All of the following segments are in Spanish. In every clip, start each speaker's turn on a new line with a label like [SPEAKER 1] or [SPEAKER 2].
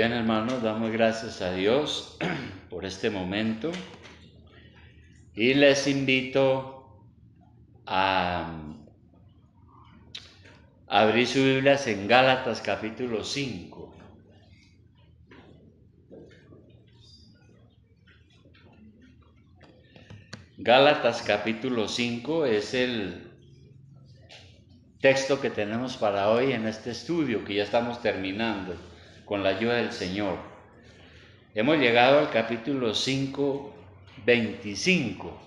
[SPEAKER 1] bien, hermanos, damos gracias a Dios por este momento y les invito a abrir sus Biblias en Gálatas capítulo 5. Gálatas capítulo 5 es el texto que tenemos para hoy en este estudio que ya estamos terminando con la ayuda del Señor. Hemos llegado al capítulo 5, 25.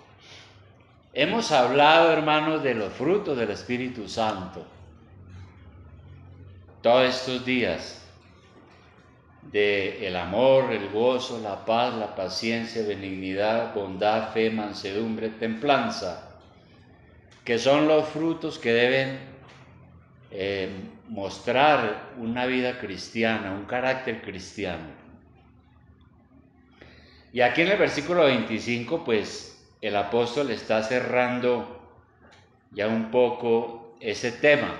[SPEAKER 1] Hemos hablado, hermanos, de los frutos del Espíritu Santo todos estos días, de el amor, el gozo, la paz, la paciencia, benignidad, bondad, fe, mansedumbre, templanza, que son los frutos que deben mostrar una vida cristiana, un carácter cristiano. Y aquí en el versículo 25, pues el apóstol está cerrando ya un poco ese tema.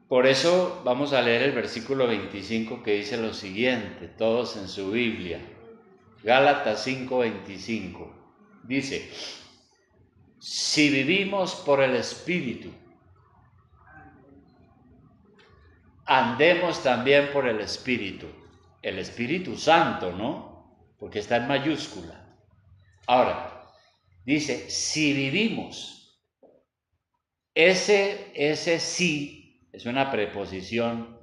[SPEAKER 1] Por eso vamos a leer el versículo 25 que dice lo siguiente, todos en su Biblia. Gálatas 5:25. Dice: si vivimos por el Espíritu, andemos también por el Espíritu. El Espíritu Santo, ¿no? Porque está en mayúscula. Ahora, dice, si vivimos. Ese sí es una preposición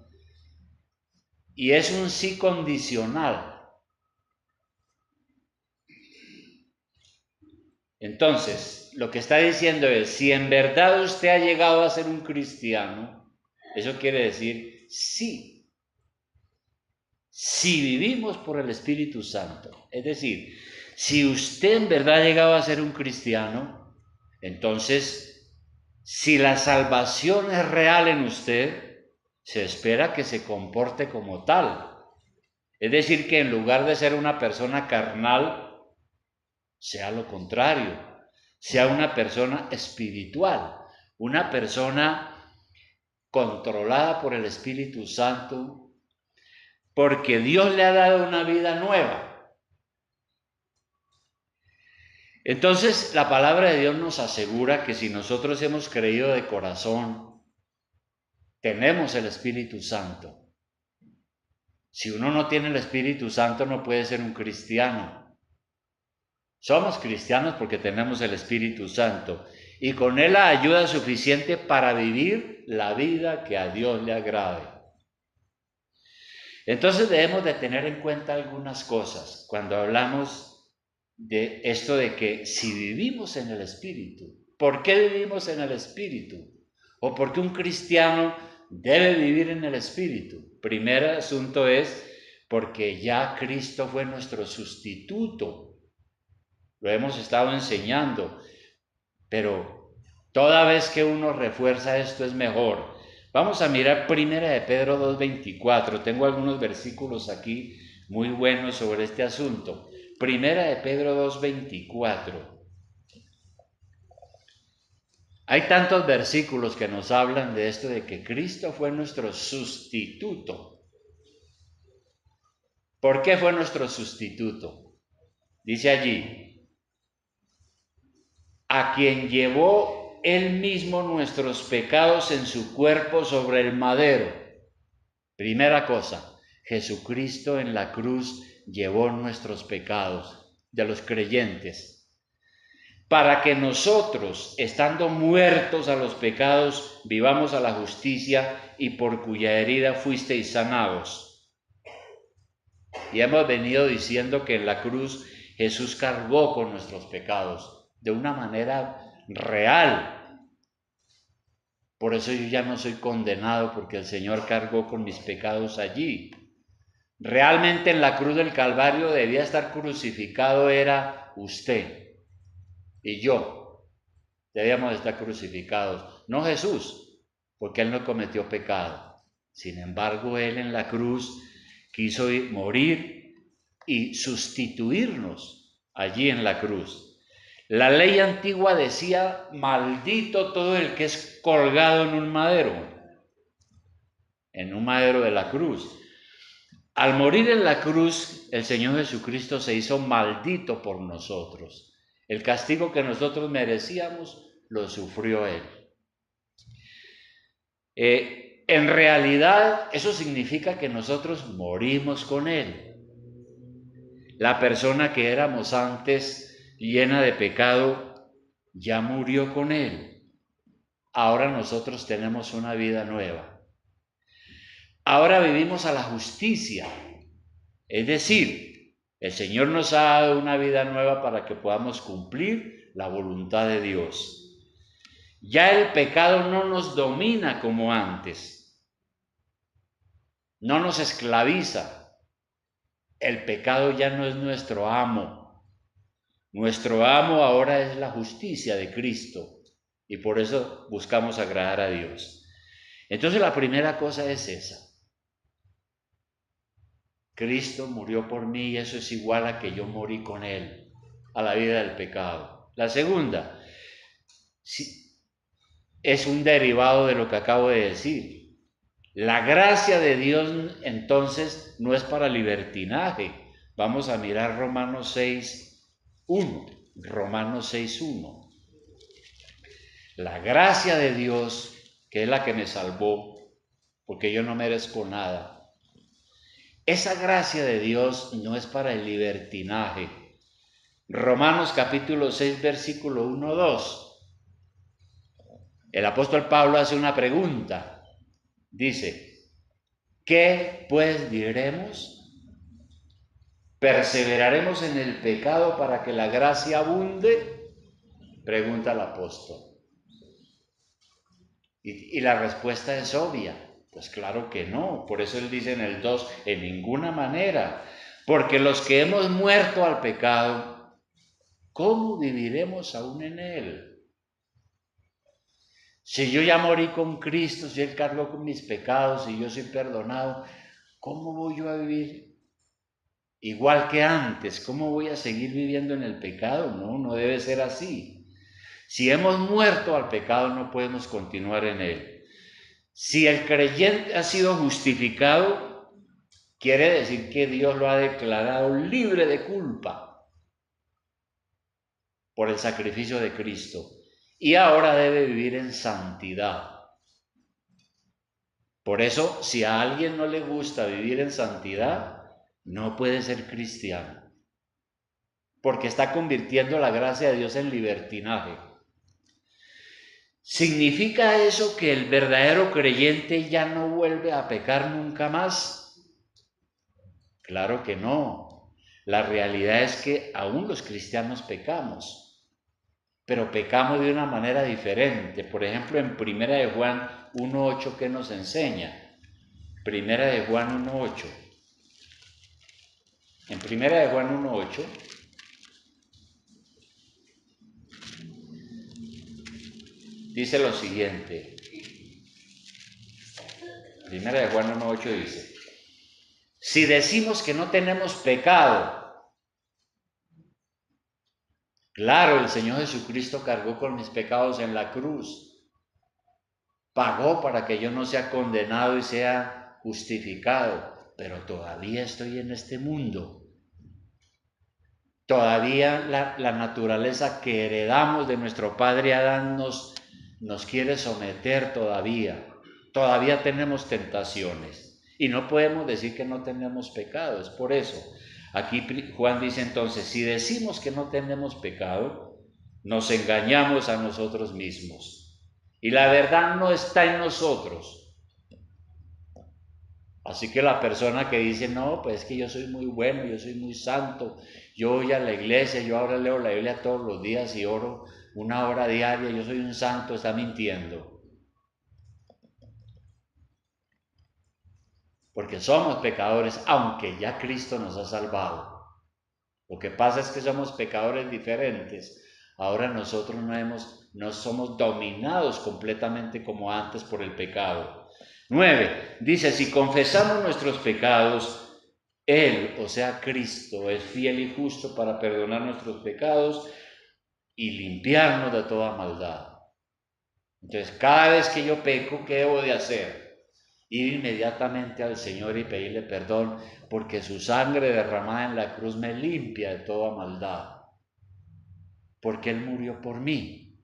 [SPEAKER 1] y es un sí condicional. Entonces, lo que está diciendo es, si en verdad usted ha llegado a ser un cristiano, eso quiere decir sí. Si vivimos por el Espíritu Santo, es decir, si usted en verdad ha llegado a ser un cristiano, entonces, si la salvación es real en usted, se espera que se comporte como tal. Es decir, que en lugar de ser una persona carnal, sea lo contrario, sea una persona espiritual, una persona controlada por el Espíritu Santo, porque Dios le ha dado una vida nueva. Entonces, la palabra de Dios nos asegura que si nosotros hemos creído de corazón, tenemos el Espíritu Santo. Si uno no tiene el Espíritu Santo, no puede ser un cristiano. Somos cristianos porque tenemos el Espíritu Santo y con él la ayuda suficiente para vivir la vida que a Dios le agrade. Entonces debemos de tener en cuenta algunas cosas cuando hablamos de esto de que si vivimos en el Espíritu, ¿por qué vivimos en el Espíritu? ¿O por qué un cristiano debe vivir en el Espíritu? Primer asunto es porque ya Cristo fue nuestro sustituto. Lo hemos estado enseñando, pero toda vez que uno refuerza esto es mejor. Vamos a mirar Primera de Pedro 2:24. Tengo algunos versículos aquí muy buenos sobre este asunto. Primera de Pedro 2:24. Hay tantos versículos que nos hablan de esto, de que Cristo fue nuestro sustituto. ¿Por qué fue nuestro sustituto? Dice allí, a quien llevó él mismo nuestros pecados en su cuerpo sobre el madero. Primera cosa, Jesucristo en la cruz llevó nuestros pecados de los creyentes, para que nosotros, estando muertos a los pecados, vivamos a la justicia, y por cuya herida fuisteis sanados. Y hemos venido diciendo que en la cruz Jesús cargó con nuestros pecados de una manera real. Por eso yo ya no soy condenado, porque el Señor cargó con mis pecados allí. Realmente en la cruz del Calvario debía estar crucificado era usted y yo. Debíamos estar crucificados, no Jesús, porque Él no cometió pecado. Sin embargo, Él en la cruz quiso morir y sustituirnos allí en la cruz. La ley antigua decía, maldito todo el que es colgado en un madero. en un madero de la cruz. Al morir en la cruz, el Señor Jesucristo se hizo maldito por nosotros. El castigo que nosotros merecíamos lo sufrió Él. En realidad, eso significa que nosotros morimos con Él. La persona que éramos antes llena de pecado ya murió con Él. Ahora nosotros tenemos una vida nueva. Ahora vivimos a la justicia. Es decir, el Señor nos ha dado una vida nueva para que podamos cumplir la voluntad de Dios. Ya el pecado no nos domina como antes. No nos esclaviza. El pecado ya no es nuestro amo. Nuestro amo ahora es la justicia de Cristo. Y por eso buscamos agradar a Dios. Entonces la primera cosa es esa. Cristo murió por mí y eso es igual a que yo morí con Él, a la vida del pecado. La segunda, es un derivado de lo que acabo de decir. La gracia de Dios entonces no es para libertinaje. Vamos a mirar Romanos 6:1. Romanos 6:1. La gracia de Dios, que es la que me salvó, porque yo no merezco nada. Esa gracia de Dios no es para el libertinaje. Romanos capítulo 6, versículo 1-2. El apóstol Pablo hace una pregunta. Dice, ¿qué pues diremos? ¿Perseveraremos en el pecado para que la gracia abunde? Pregunta el apóstol. Y la respuesta es obvia. Pues claro que no. Por eso él dice en el 2, en ninguna manera. Porque los que hemos muerto al pecado, ¿cómo viviremos aún en él? Si yo ya morí con Cristo, si Él cargó con mis pecados y yo soy perdonado, ¿cómo voy yo a vivir igual que antes? ¿Cómo voy a seguir viviendo en el pecado? No, no debe ser así. Si hemos muerto al pecado, no podemos continuar en él. Si el creyente ha sido justificado, quiere decir que Dios lo ha declarado libre de culpa por el sacrificio de Cristo. Y ahora debe vivir en santidad. Por eso, si a alguien no le gusta vivir en santidad, no puede ser cristiano, porque está convirtiendo la gracia de Dios en libertinaje. ¿Significa eso que el verdadero creyente ya no vuelve a pecar nunca más? Claro que no. La realidad es que aún los cristianos pecamos, pero pecamos de una manera diferente. Por ejemplo, en 1 de Juan 1:8, ¿qué nos enseña? 1 de Juan 1:8. En 1 de Juan 1:8 dice lo siguiente. 1 de Juan 1:8 dice, si decimos que no tenemos pecado, claro, el Señor Jesucristo cargó con mis pecados en la cruz, pagó para que yo no sea condenado y sea justificado, pero todavía estoy en este mundo. Todavía la naturaleza que heredamos de nuestro padre Adán nos quiere someter todavía. Todavía tenemos tentaciones y no podemos decir que no tenemos pecado. Es por eso, aquí Juan dice entonces, si decimos que no tenemos pecado, nos engañamos a nosotros mismos y la verdad no está en nosotros. Así que la persona que dice, no, pues es que yo soy muy bueno, yo soy muy santo, yo voy a la iglesia, yo ahora leo la Biblia todos los días y oro 1 hora diaria, yo soy un santo, está mintiendo. Porque somos pecadores, aunque ya Cristo nos ha salvado. Lo que pasa es que somos pecadores diferentes. Ahora nosotros no somos dominados completamente como antes por el pecado. 9. Dice, si confesamos nuestros pecados, Él, o sea Cristo, es fiel y justo para perdonar nuestros pecados y limpiarnos de toda maldad. Entonces, cada vez que yo peco, ¿qué debo de hacer? ir inmediatamente al Señor y pedirle perdón, porque su sangre derramada en la cruz me limpia de toda maldad, porque Él murió por mí.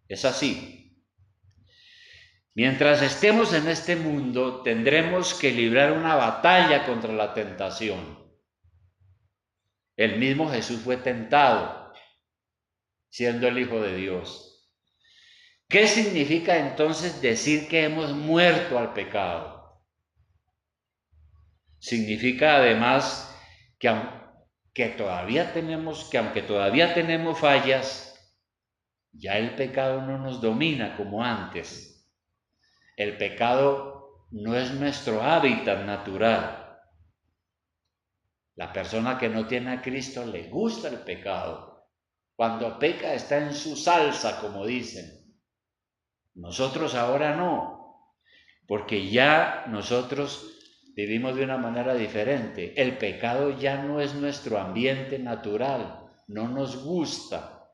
[SPEAKER 1] Es así. Mientras estemos en este mundo, tendremos que librar una batalla contra la tentación. El mismo Jesús fue tentado, siendo el Hijo de Dios. ¿Qué significa entonces decir que hemos muerto al pecado? Significa además que aunque todavía tenemos fallas, ya el pecado no nos domina como antes. El pecado no es nuestro hábitat natural. La persona que no tiene a Cristo le gusta el pecado. Cuando peca está en su salsa, como dicen. Nosotros ahora no, porque ya nosotros vivimos de una manera diferente. El pecado ya no es nuestro ambiente natural, no nos gusta.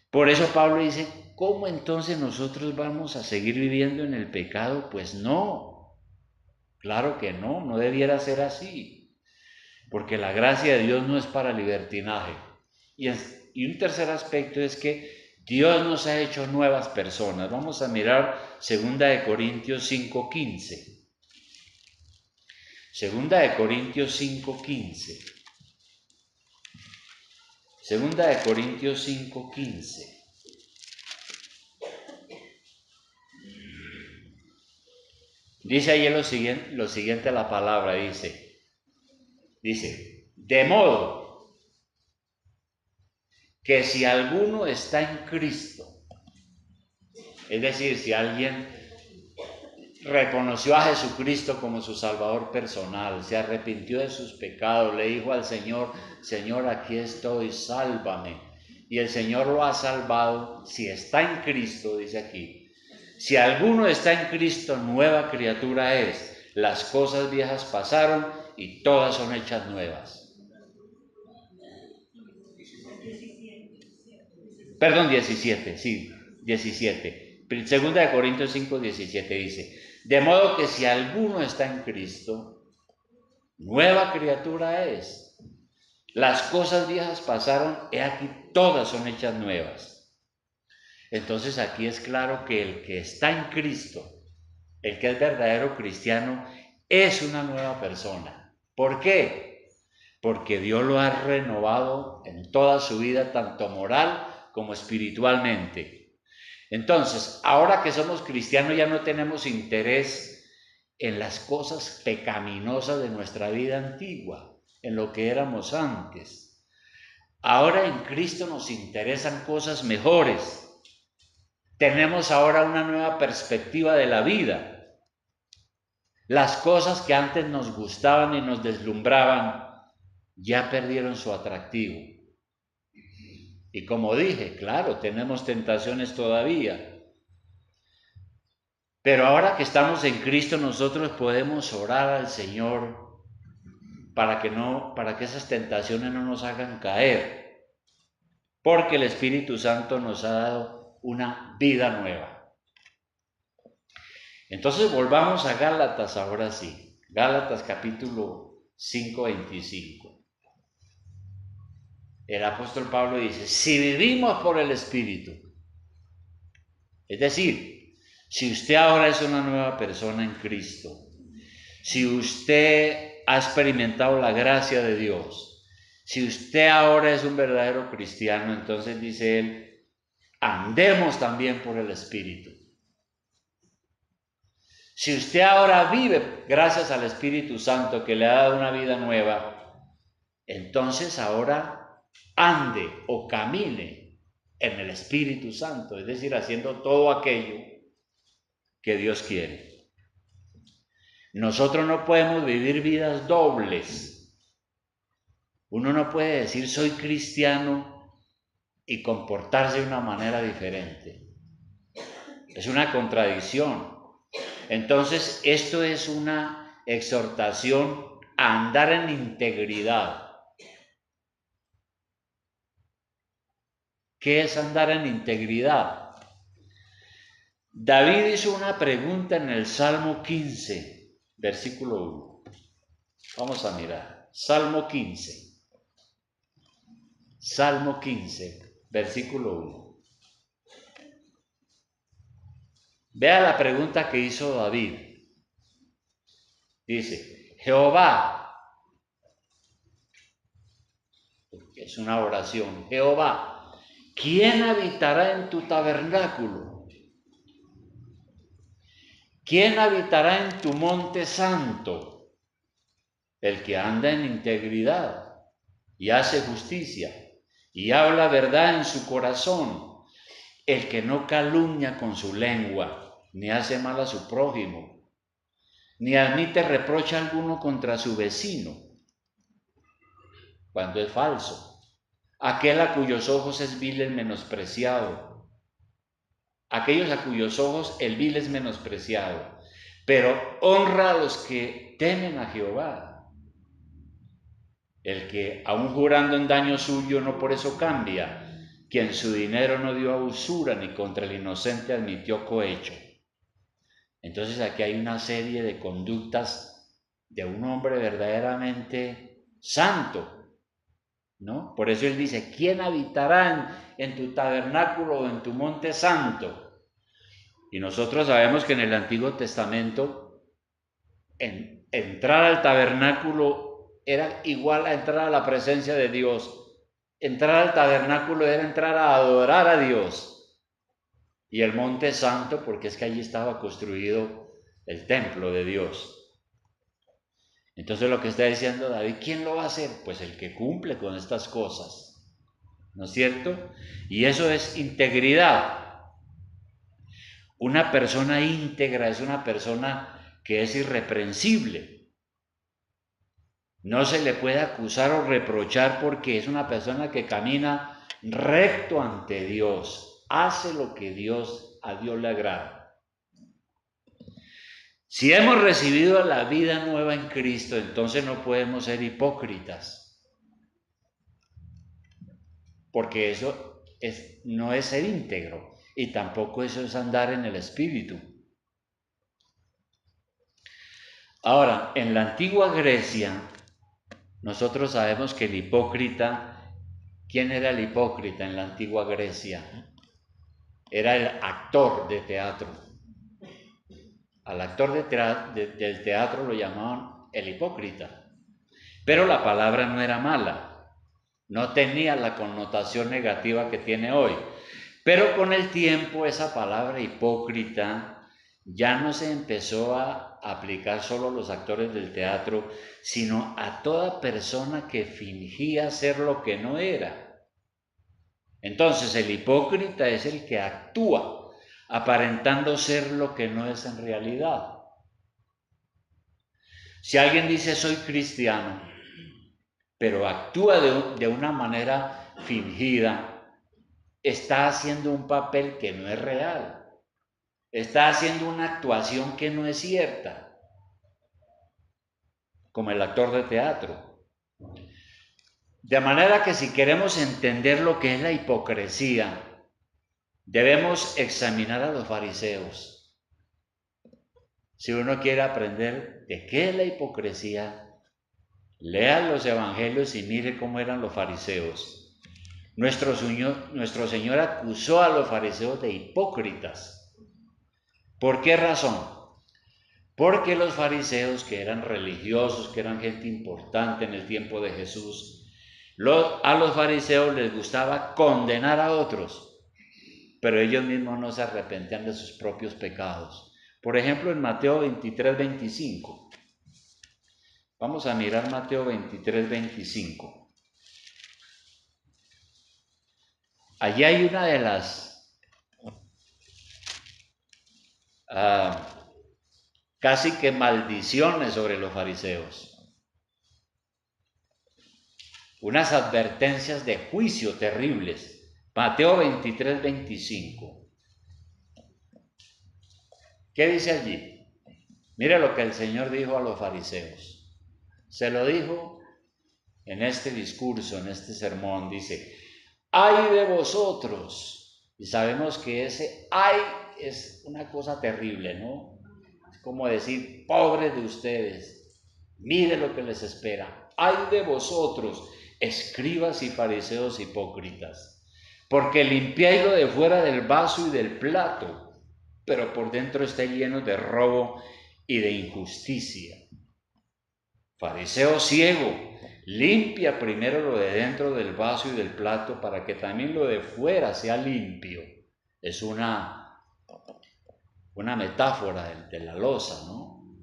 [SPEAKER 1] Por eso Pablo dice, ¿cómo entonces nosotros vamos a seguir viviendo en el pecado? Pues no, claro que no, no debiera ser así, porque la gracia de Dios no es para libertinaje. Y un tercer aspecto es que Dios nos ha hecho nuevas personas. Vamos a mirar 2 Corintios 5:15. 2 Corintios 5:15. 2 Corintios 5:15. Dice ahí lo siguiente la palabra, dice, de modo que si alguno está en Cristo, es decir, si alguien reconoció a Jesucristo como su Salvador personal, se arrepintió de sus pecados, le dijo al Señor, Señor, aquí estoy, sálvame. Y el Señor lo ha salvado, si está en Cristo, dice aquí. Si alguno está en Cristo, nueva criatura es. Las cosas viejas pasaron y todas son hechas nuevas. Perdón, 17, sí, 17. 2 Corintios 5:17 dice, de modo que si alguno está en Cristo, nueva criatura es. Las cosas viejas pasaron, he aquí todas son hechas nuevas. Entonces aquí es claro que el que está en Cristo, el que es verdadero cristiano, es una nueva persona. ¿Por qué? Porque Dios lo ha renovado en toda su vida, tanto moral como espiritualmente. Entonces, ahora que somos cristianos ya no tenemos interés en las cosas pecaminosas de nuestra vida antigua, en lo que éramos antes. Ahora en Cristo nos interesan cosas mejores. Tenemos ahora una nueva perspectiva de la vida. Las cosas que antes nos gustaban y nos deslumbraban ya perdieron su atractivo. Y como dije, claro, tenemos tentaciones todavía. Pero ahora que estamos en Cristo, nosotros podemos orar al Señor para que esas tentaciones no nos hagan caer. Porque el Espíritu Santo nos ha dado una vida nueva. Entonces volvamos a Gálatas ahora sí. Gálatas capítulo 5:25. El apóstol Pablo dice, si vivimos por el Espíritu, es decir, si usted ahora es una nueva persona en Cristo, si usted ha experimentado la gracia de Dios, si usted ahora es un verdadero cristiano, entonces dice él, andemos también por el Espíritu. Si usted ahora vive gracias al Espíritu Santo que le ha dado una vida nueva, entonces ahora ande o camine en el Espíritu Santo, es decir, haciendo todo aquello que Dios quiere. Nosotros no podemos vivir vidas dobles. Uno no puede decir soy cristiano y comportarse de una manera diferente. Es una contradicción. Entonces, esto es una exhortación a andar en integridad. ¿Qué es andar en integridad? David hizo una pregunta en el Salmo 15, versículo 1. Vamos a mirar. Salmo 15. Salmo 15, versículo 1. Vea la pregunta que hizo David. Dice, Jehová, es una oración, Jehová, ¿quién habitará en tu tabernáculo? ¿Quién habitará en tu monte santo? El que anda en integridad y hace justicia y habla verdad en su corazón, el que no calumnia con su lengua, ni hace mal a su prójimo, ni admite reproche alguno contra su vecino, cuando es falso. Aquel a cuyos ojos es vil el menospreciado, aquellos a cuyos ojos el vil es menospreciado, pero honra a los que temen a Jehová. El que, aun jurando en daño suyo, no por eso cambia, quien su dinero no dio a usura, ni contra el inocente admitió cohecho. Entonces aquí hay una serie de conductas de un hombre verdaderamente santo, ¿no? Por eso él dice, ¿quién habitará en tu tabernáculo o en tu monte santo? Y nosotros sabemos que en el Antiguo Testamento, entrar al tabernáculo era igual a entrar a la presencia de Dios. Entrar al tabernáculo era entrar a adorar a Dios. Y el monte santo, porque es que allí estaba construido el templo de Dios. Entonces lo que está diciendo David, ¿quién lo va a hacer? Pues el que cumple con estas cosas, ¿no es cierto? Y eso es integridad. Una persona íntegra es una persona que es irreprensible. No se le puede acusar o reprochar porque es una persona que camina recto ante Dios, hace lo que a Dios le agrada. Si hemos recibido la vida nueva en Cristo, entonces no podemos ser hipócritas, porque eso no es ser íntegro y tampoco eso es andar en el Espíritu. Ahora, en la antigua Grecia, nosotros sabemos que el hipócrita, ¿quién era el hipócrita en la antigua Grecia? Era el actor de teatro. Al actor del teatro lo llamaban el hipócrita. Pero la palabra no era mala, no tenía la connotación negativa que tiene hoy. Pero con el tiempo esa palabra hipócrita ya no se empezó a aplicar solo a los actores del teatro, sino a toda persona que fingía ser lo que no era. Entonces el hipócrita es el que actúa aparentando ser lo que no es en realidad. Si alguien dice soy cristiano, pero actúa de una manera fingida, está haciendo un papel que no es real, está haciendo una actuación que no es cierta, como el actor de teatro. De manera que si queremos entender lo que es la hipocresía, debemos examinar a los fariseos. Si uno quiere aprender de qué es la hipocresía, lea los evangelios y mire cómo eran los fariseos. Nuestro Señor acusó a los fariseos de hipócritas. ¿Por qué razón? Porque los fariseos, que eran religiosos, que eran gente importante en el tiempo de Jesús, a los fariseos les gustaba condenar a otros, pero ellos mismos no se arrepentían de sus propios pecados. Por ejemplo, en Mateo 23, 25. Vamos a mirar Mateo 23, 25. Allí hay una de las casi que maldiciones sobre los fariseos. Unas advertencias de juicio terribles. Mateo 23, 25. ¿Qué dice allí? Mira lo que el Señor dijo a los fariseos. Se lo dijo en este discurso, en este sermón. Dice, ¡ay de vosotros! Y sabemos que ese ay es una cosa terrible, ¿no? Es como decir, pobres de ustedes, mire lo que les espera. Ay de vosotros, escribas y fariseos hipócritas, porque limpiáis lo de fuera del vaso y del plato, pero por dentro está lleno de robo y de injusticia. Fariseo ciego, limpia primero lo de dentro del vaso y del plato para que también lo de fuera sea limpio. Es una metáfora de la loza, ¿no?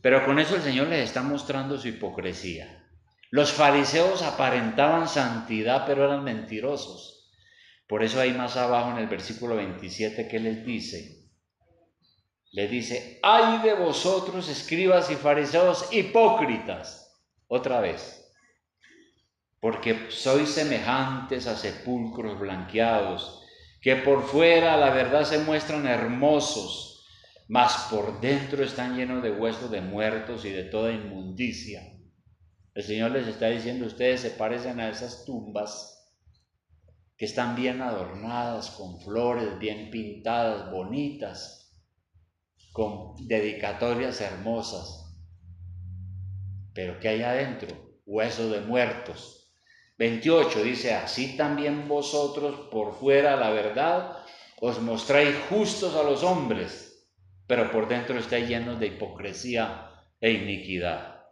[SPEAKER 1] Pero con eso el Señor les está mostrando su hipocresía. Los fariseos aparentaban santidad, pero eran mentirosos. Por eso ahí más abajo en el versículo 27, ¿qué les dice? Les dice, ay de vosotros, escribas y fariseos hipócritas. Otra vez. Porque sois semejantes a sepulcros blanqueados, que por fuera la verdad se muestran hermosos, mas por dentro están llenos de huesos de muertos y de toda inmundicia. El Señor les está diciendo, ustedes se parecen a esas tumbas que están bien adornadas, con flores, bien pintadas, bonitas, con dedicatorias hermosas. Pero ¿qué hay adentro? Huesos de muertos. 28 dice, así también vosotros por fuera la verdad os mostráis justos a los hombres, pero por dentro estáis llenos de hipocresía e iniquidad.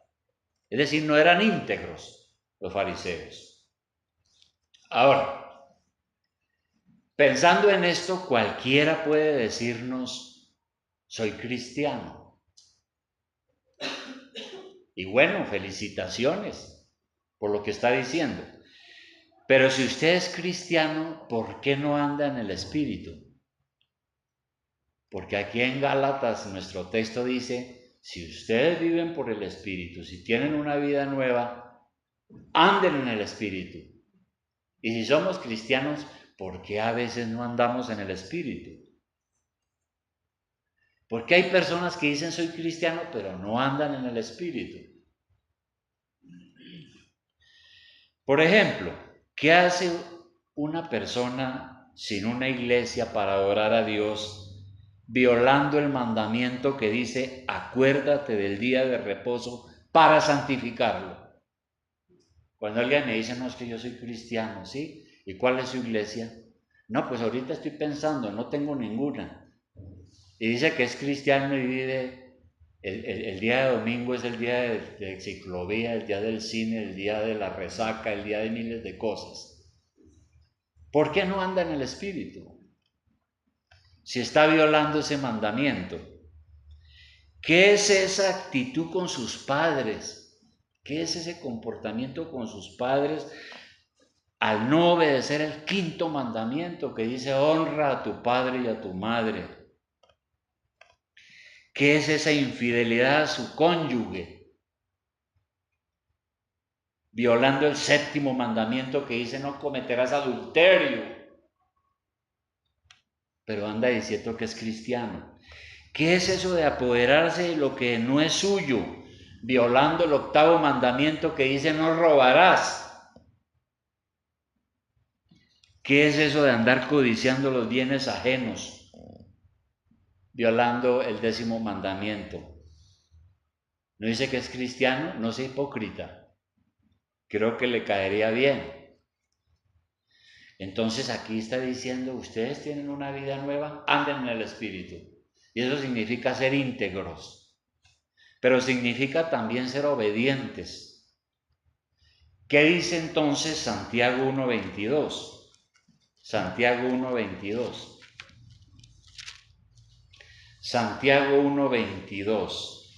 [SPEAKER 1] Es decir, no eran íntegros los fariseos. Ahora, pensando en esto, cualquiera puede decirnos, soy cristiano. Y bueno, felicitaciones por lo que está diciendo. Pero si usted es cristiano, ¿por qué no anda en el Espíritu? Porque aquí en Gálatas nuestro texto dice, si ustedes viven por el Espíritu, si tienen una vida nueva, anden en el Espíritu. Y si somos cristianos, ¿por qué a veces no andamos en el Espíritu? Porque hay personas que dicen soy cristiano, pero no andan en el Espíritu. Por ejemplo, ¿qué hace una persona sin una iglesia para adorar a Dios, violando el mandamiento que dice, acuérdate del día de reposo para santificarlo? Cuando alguien me dice, no, es que yo soy cristiano, ¿sí? ¿Y cuál es su iglesia? No, pues ahorita estoy pensando, no tengo ninguna. Y dice que es cristiano y vive, el día de domingo es el día de ciclovía, el día del cine, el día de la resaca, el día de miles de cosas. ¿Por qué no anda en el Espíritu? Si está violando ese mandamiento. ¿Qué es esa actitud con sus padres? ¿Qué es ese comportamiento con sus padres al no obedecer el quinto mandamiento que dice honra a tu padre y a tu madre? ¿Qué es esa infidelidad a su cónyuge? Violando el séptimo mandamiento que dice no cometerás adulterio, pero anda diciendo que es cristiano. ¿Qué es eso de apoderarse de lo que no es suyo? Violando el octavo mandamiento que dice no robarás. ¿Qué es eso de andar codiciando los bienes ajenos? Violando el décimo mandamiento. ¿No dice que es cristiano? No sea hipócrita. Creo que le caería bien. Entonces aquí está diciendo, ustedes tienen una vida nueva, anden en el Espíritu. Y eso significa ser íntegros. Pero significa también ser obedientes. ¿Qué dice entonces Santiago 1:22? Santiago 1:22. Santiago 1:22,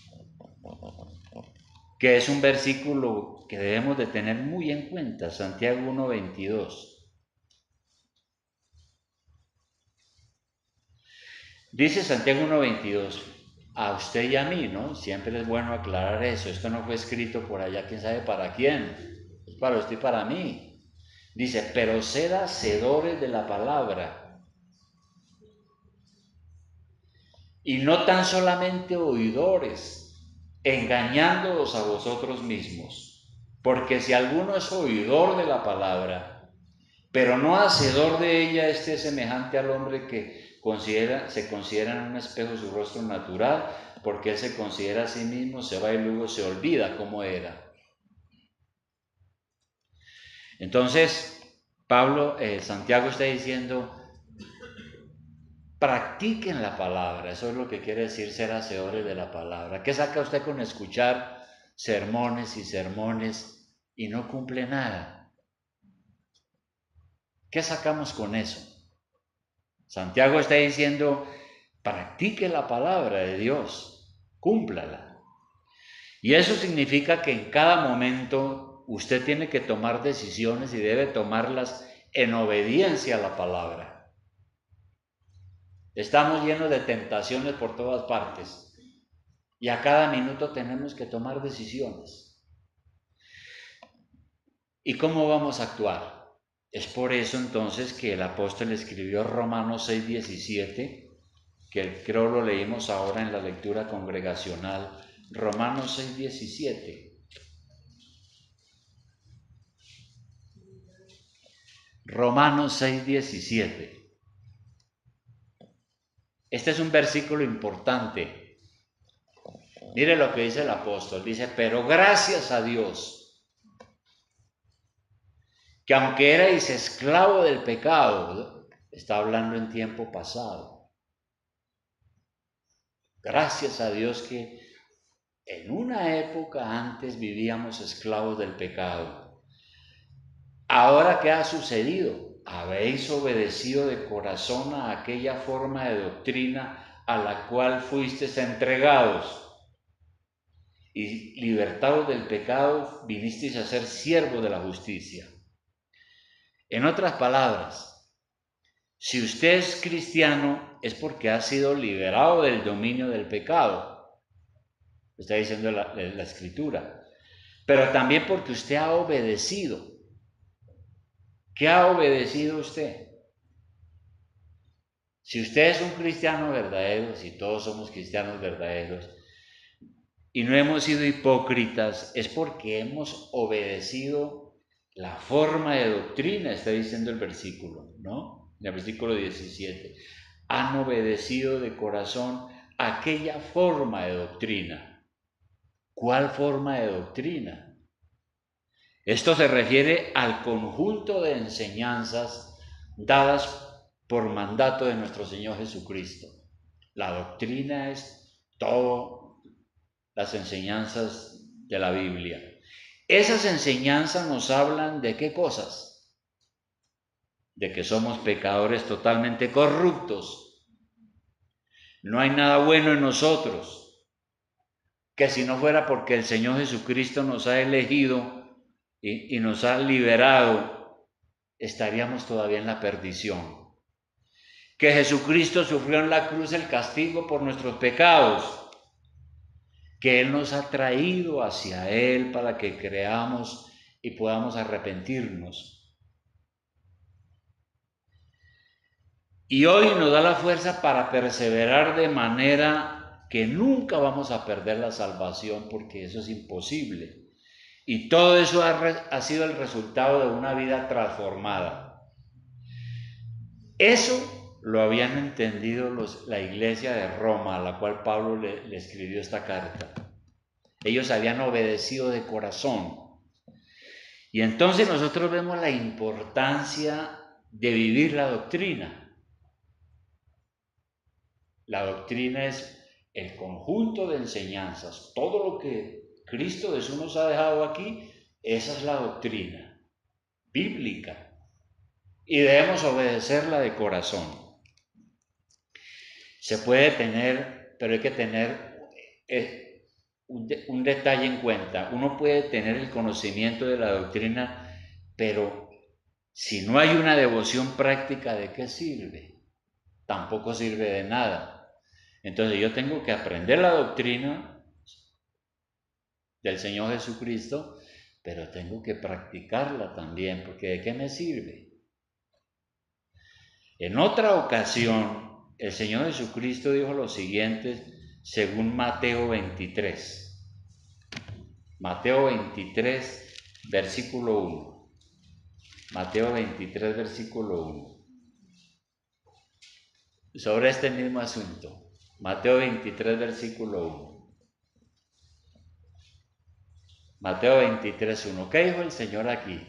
[SPEAKER 1] que es un versículo que debemos de tener muy en cuenta. Santiago 1:22. Dice Santiago 1:22, a usted y a mí, ¿no? Siempre es bueno aclarar eso. Esto no fue escrito por allá, quién sabe para quién. Es para usted y para mí. Dice, pero sed hacedores de la palabra y no tan solamente oidores, engañándoos a vosotros mismos. Porque si alguno es oidor de la palabra pero no hacedor de ella. Este es semejante al hombre que se considera en un espejo su rostro natural, porque él se considera a sí mismo, se va y luego se olvida cómo era. Entonces, Santiago está diciendo, practiquen la palabra. Eso es lo que quiere decir ser hacedores de la palabra. ¿Qué saca usted con escuchar sermones y sermones y no cumple nada? ¿Qué sacamos con eso? Santiago está diciendo, practique la palabra de Dios, cúmplala. Y eso significa que en cada momento usted tiene que tomar decisiones y debe tomarlas en obediencia a la palabra. Estamos llenos de tentaciones por todas partes y a cada minuto tenemos que tomar decisiones. ¿Y cómo vamos a actuar? Es por eso entonces que el apóstol escribió Romanos 6:17, que creo lo leímos ahora en la lectura congregacional. Romanos 6:17. Romanos 6:17. Este es un versículo importante. Mire lo que dice el apóstol. Dice, pero gracias a Dios, que aunque erais esclavo del pecado, está hablando en tiempo pasado. Gracias a Dios que en una época antes vivíamos esclavos del pecado. Ahora, ¿qué ha sucedido? Habéis obedecido de corazón a aquella forma de doctrina a la cual fuisteis entregados, y libertados del pecado, vinisteis a ser siervos de la justicia. En otras palabras, si usted es cristiano es porque ha sido liberado del dominio del pecado, está diciendo la Escritura, pero también porque usted ha obedecido. ¿Qué ha obedecido usted? Si usted es un cristiano verdadero, si todos somos cristianos verdaderos, y no hemos sido hipócritas, es porque hemos obedecido la forma de doctrina, está diciendo el versículo, ¿no? En el versículo 17. Han obedecido de corazón aquella forma de doctrina. ¿Cuál forma de doctrina? Esto se refiere al conjunto de enseñanzas dadas por mandato de nuestro Señor Jesucristo. La doctrina es todo las enseñanzas de la Biblia. Esas enseñanzas nos hablan de qué cosas, de que somos pecadores totalmente corruptos, no hay nada bueno en nosotros, que si no fuera porque el Señor Jesucristo nos ha elegido y nos ha liberado, estaríamos todavía en la perdición. Que Jesucristo sufrió en la cruz el castigo por nuestros pecados, que Él nos ha traído hacia Él para que creamos y podamos arrepentirnos. Y hoy nos da la fuerza para perseverar de manera que nunca vamos a perder la salvación, porque eso es imposible. Y todo eso ha sido el resultado de una vida transformada. Eso lo habían entendido la iglesia de Roma, a la cual Pablo le escribió esta carta. Ellos habían obedecido de corazón. Y entonces nosotros vemos la importancia de vivir la doctrina. La doctrina es el conjunto de enseñanzas. Todo lo que Cristo Jesús nos ha dejado aquí, esa es la doctrina bíblica. Y debemos obedecerla de corazón. Se puede tener, pero hay que tener un detalle en cuenta. Uno puede tener el conocimiento de la doctrina, pero si no hay una devoción práctica, ¿de qué sirve? Tampoco sirve de nada. Entonces yo tengo que aprender la doctrina del Señor Jesucristo, pero tengo que practicarla también, porque ¿de qué me sirve? En otra ocasión, el Señor Jesucristo dijo lo siguiente según Mateo 23. Mateo 23, versículo 1. Mateo 23, versículo 1. Sobre este mismo asunto. Mateo 23, versículo 1. Mateo 23, 1. ¿Qué dijo el Señor aquí?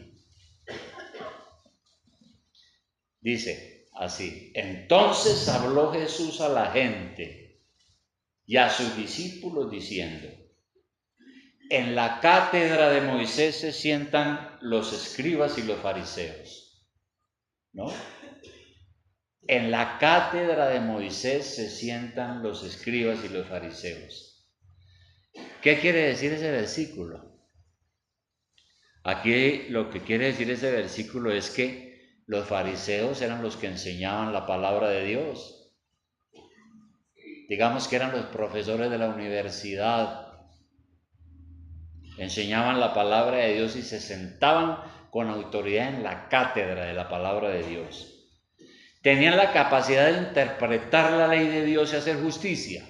[SPEAKER 1] Dice así: entonces habló Jesús a la gente y a sus discípulos diciendo: en la cátedra de Moisés se sientan los escribas y los fariseos, ¿no? En la cátedra de Moisés se sientan los escribas y los fariseos. ¿Qué quiere decir ese versículo? Aquí lo que quiere decir ese versículo es que los fariseos eran los que enseñaban la palabra de Dios. Digamos que eran los profesores de la universidad. Enseñaban la palabra de Dios y se sentaban con autoridad en la cátedra de la palabra de Dios. Tenían la capacidad de interpretar la ley de Dios y hacer justicia.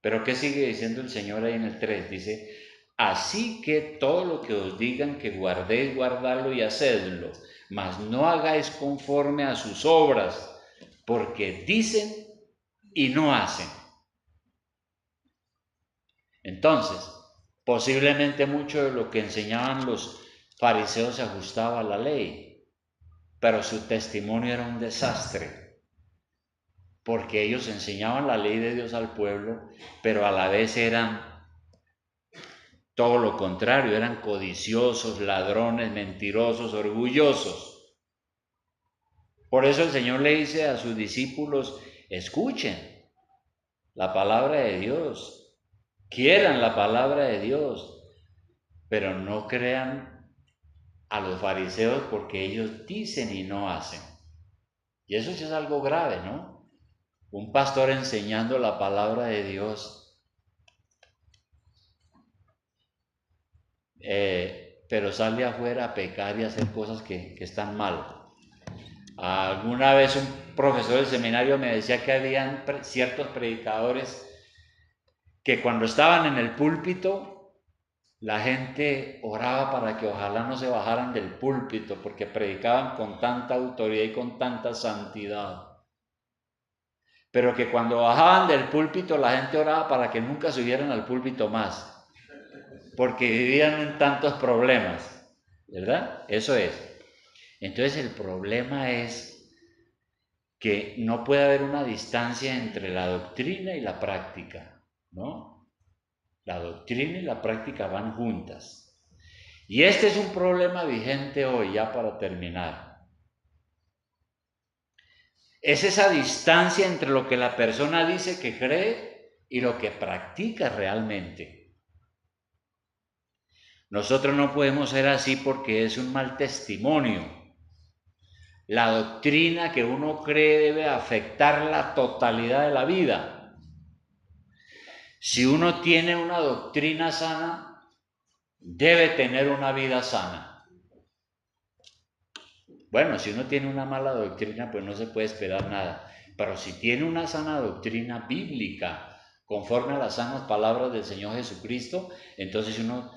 [SPEAKER 1] Pero ¿qué sigue diciendo el Señor ahí en el 3? Dice: así que todo lo que os digan que guardéis, guardadlo y hacedlo, mas no hagáis conforme a sus obras, porque dicen y no hacen. Entonces, posiblemente mucho de lo que enseñaban los fariseos se ajustaba a la ley, pero su testimonio era un desastre, porque ellos enseñaban la ley de Dios al pueblo, pero a la vez eran todo lo contrario, eran codiciosos, ladrones, mentirosos, orgullosos. Por eso el Señor le dice a sus discípulos: escuchen la palabra de Dios, quieran la palabra de Dios, pero no crean a los fariseos, porque ellos dicen y no hacen. Y eso sí es algo grave, ¿no? Un pastor enseñando la palabra de Dios, pero sale afuera a pecar y a hacer cosas que están mal. Alguna vez un profesor del seminario me decía que habían ciertos predicadores que cuando estaban en el púlpito, la gente oraba para que ojalá no se bajaran del púlpito, porque predicaban con tanta autoridad y con tanta santidad. Pero que cuando bajaban del púlpito, la gente oraba para que nunca subieran al púlpito más, porque vivían en tantos problemas, ¿verdad? Eso es. Entonces el problema es que no puede haber una distancia entre la doctrina y la práctica, ¿no? La doctrina y la práctica van juntas. Y este es un problema vigente hoy, ya para terminar. Es esa distancia entre lo que la persona dice que cree y lo que practica realmente. Nosotros no podemos ser así porque es un mal testimonio. La doctrina que uno cree debe afectar la totalidad de la vida. Si uno tiene una doctrina sana, debe tener una vida sana. Bueno, si uno tiene una mala doctrina, pues no se puede esperar nada. Pero si tiene una sana doctrina bíblica, conforme a las sanas palabras del Señor Jesucristo, entonces uno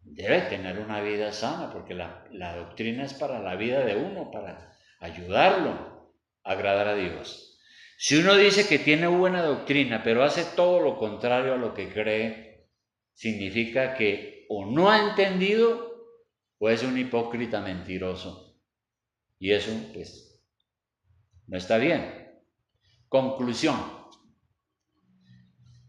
[SPEAKER 1] debe tener una vida sana, porque la doctrina es para la vida de uno, para ayudarlo a agradar a Dios. Si uno dice que tiene buena doctrina, pero hace todo lo contrario a lo que cree, significa que o no ha entendido o es un hipócrita mentiroso. Y eso, pues, no está bien. Conclusión: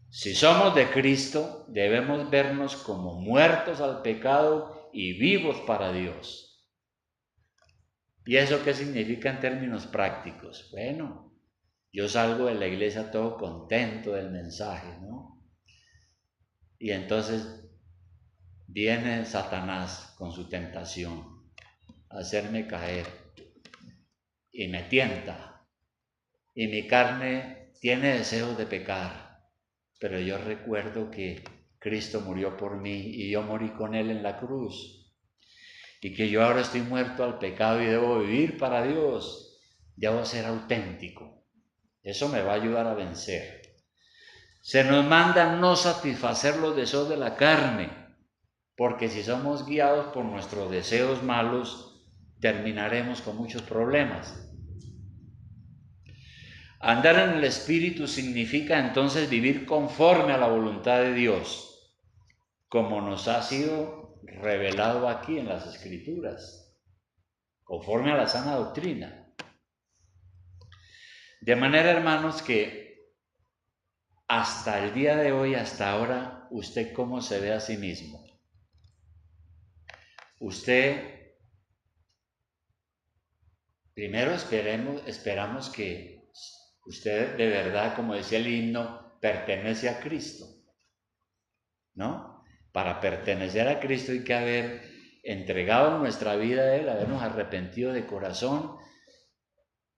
[SPEAKER 1] si somos de Cristo, debemos vernos como muertos al pecado y vivos para Dios. ¿Y eso qué significa en términos prácticos? Bueno, yo salgo de la iglesia todo contento del mensaje, ¿no? Y entonces viene Satanás con su tentación a hacerme caer y me tienta, y mi carne tiene deseos de pecar, pero yo recuerdo que Cristo murió por mí y yo morí con Él en la cruz, y que yo ahora estoy muerto al pecado y debo vivir para Dios, debo ser auténtico. Eso me va a ayudar a vencer. Se nos manda no satisfacer los deseos de la carne, porque si somos guiados por nuestros deseos malos, terminaremos con muchos problemas. Andar en el Espíritu significa entonces vivir conforme a la voluntad de Dios, como nos ha sido revelado aquí en las Escrituras, conforme a la sana doctrina. De manera, hermanos, que hasta el día de hoy, hasta ahora, ¿usted cómo se ve a sí mismo? Usted, primero esperamos que usted de verdad, como decía el himno, pertenece a Cristo, ¿no? Para pertenecer a Cristo hay que haber entregado nuestra vida a Él, habernos arrepentido de corazón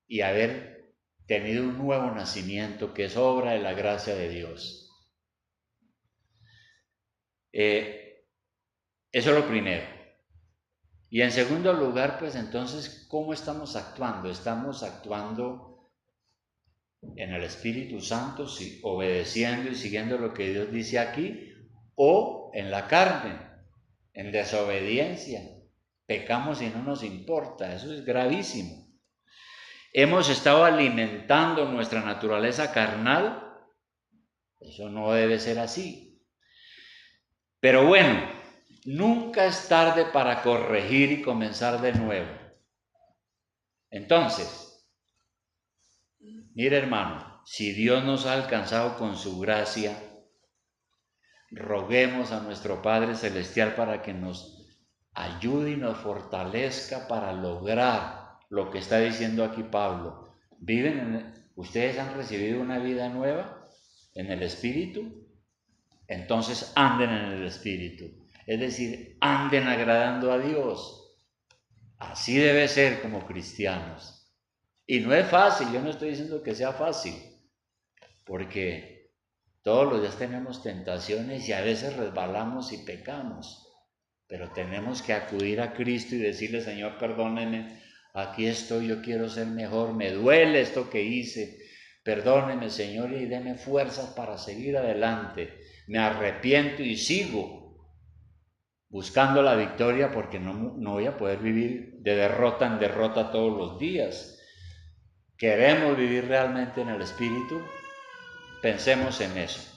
[SPEAKER 1] y haber tenido un nuevo nacimiento que es obra de la gracia de Dios. Eso es lo primero. Y en segundo lugar, pues entonces, ¿cómo estamos actuando? ¿Estamos actuando en el Espíritu Santo, sí, obedeciendo y siguiendo lo que Dios dice aquí? ¿O en la carne, en desobediencia? Pecamos y no nos importa, eso es gravísimo. Hemos estado alimentando nuestra naturaleza carnal, eso no debe ser así. Pero bueno, nunca es tarde para corregir y comenzar de nuevo. Entonces, mire hermano, si Dios nos ha alcanzado con su gracia, roguemos a nuestro Padre Celestial para que nos ayude y nos fortalezca para lograr lo que está diciendo aquí Pablo. ¿Ustedes han recibido una vida nueva en el Espíritu? Entonces anden en el Espíritu. Es decir, anden agradando a Dios. Así debe ser como cristianos. Y no es fácil, yo no estoy diciendo que sea fácil, porque todos los días tenemos tentaciones y a veces resbalamos y pecamos, pero tenemos que acudir a Cristo y decirle, Señor, perdóneme, aquí estoy, yo quiero ser mejor, me duele esto que hice, perdóneme, Señor, y deme fuerzas para seguir adelante, me arrepiento y sigo buscando la victoria porque no voy a poder vivir de derrota en derrota todos los días. ¿Queremos vivir realmente en el Espíritu? Pensemos en eso.